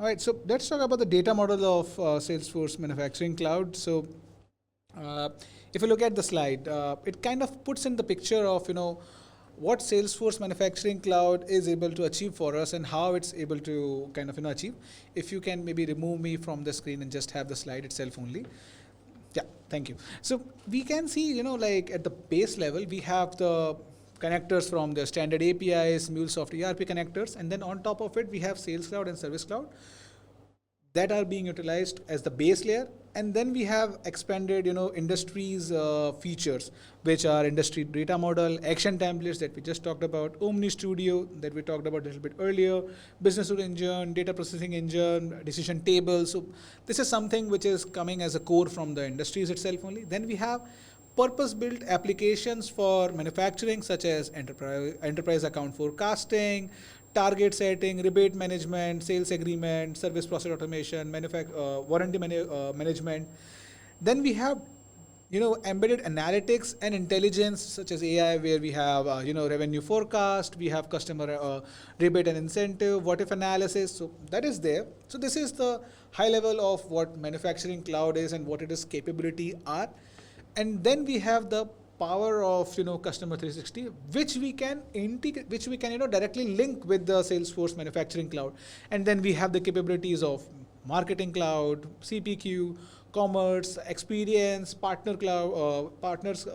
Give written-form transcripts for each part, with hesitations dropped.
All right, so let's talk about the data model of Salesforce Manufacturing Cloud. So uh, if you look at the slide, it kind of puts in the picture of, what Salesforce Manufacturing Cloud is able to achieve for us and how it's able to kind of, achieve. If you can maybe remove me from the screen and just have the slide itself only. Yeah, thank you. So we can see, like at the base level, we have the connectors from the standard APIs, MuleSoft ERP connectors, and then on top of it, we have Sales Cloud and Service Cloud that are being utilized as the base layer. And then we have expanded, industries features, which are industry data model, action templates that we just talked about, Omni Studio that we talked about a little bit earlier, business rule engine, data processing engine, decision table. So this is something which is coming as a core from the industries itself only. Then we have purpose-built applications for manufacturing, such as enterprise account forecasting, target setting, rebate management, sales agreement, service process automation, warranty management. Then we have, embedded analytics and intelligence such as AI, where we have, revenue forecast, we have customer rebate and incentive, what if analysis. So that is there. So this is the high level of what manufacturing cloud is and what it is capability are. And then we have the power of customer 360, which we can integrate, which we can directly link with the Salesforce Manufacturing Cloud. And then we have the capabilities of marketing cloud, CPQ, commerce, experience, partner cloud, partners.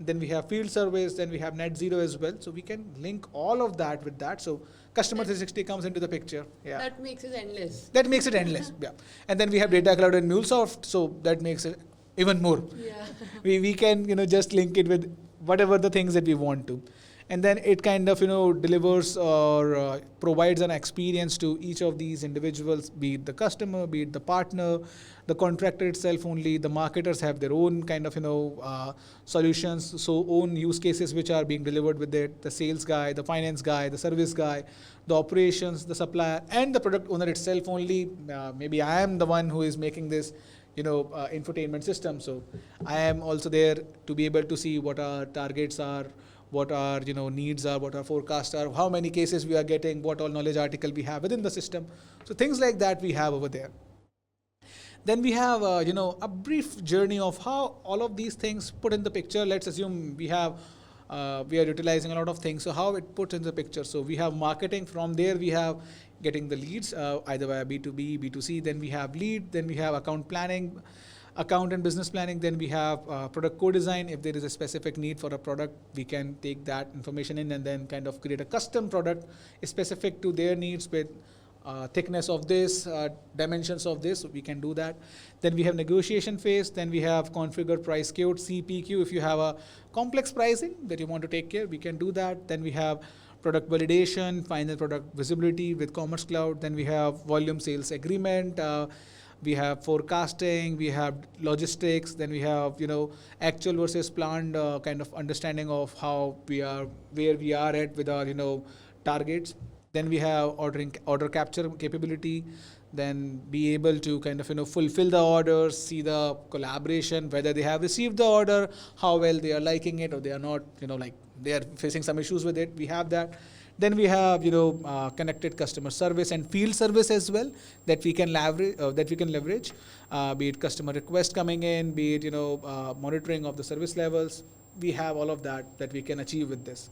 Then we have field service. Then we have net zero as well. So we can link all of that with that. So customer 360 comes into the picture. Yeah. That makes it endless. That makes it endless. Yeah. And then we have data cloud and MuleSoft. So that makes it even more. Yeah. We can just link it with whatever the things that we want to, and then it kind of delivers or provides an experience to each of these individuals, be it the customer, be it the partner, the contractor itself only. The marketers have their own kind of solutions, so own use cases which are being delivered with it. The sales guy, the finance guy, the service guy, the operations, the supplier, and the product owner itself only. Maybe I am the one who is making this infotainment system. So I am also there to be able to see what our targets are, what our needs are, what our forecasts are, how many cases we are getting, what all knowledge article we have within the system. So things like that we have over there. Then we have a brief journey of how all of these things put in the picture. Let's assume we are utilizing a lot of things. So how it puts in the picture. So we have marketing. From there we have getting the leads either via B2B, B2C. Then we have lead. Then we have account planning, account and business planning. Then we have product co-design. If there is a specific need for a product, we can take that information in and then kind of create a custom product specific to their needs with thickness of this, dimensions of this. We can do that. Then we have negotiation phase. Then we have configure price quote, CPQ. If you have a complex pricing that you want to take care, we can do that. Then we have product validation, final product visibility with Commerce Cloud. Then we have volume sales agreement. We have forecasting. We have logistics. Then we have actual versus planned kind of understanding of how we are, where we are at with our targets. Then we have order capture capability. Then be able to kind of fulfill the orders, see the collaboration, whether they have received the order, how well they are liking it, or they are not, like they are facing some issues with it. We have that. Then we have connected customer service and field service as well that we can leverage. Be it customer request coming in, be it monitoring of the service levels. We have all of that we can achieve with this.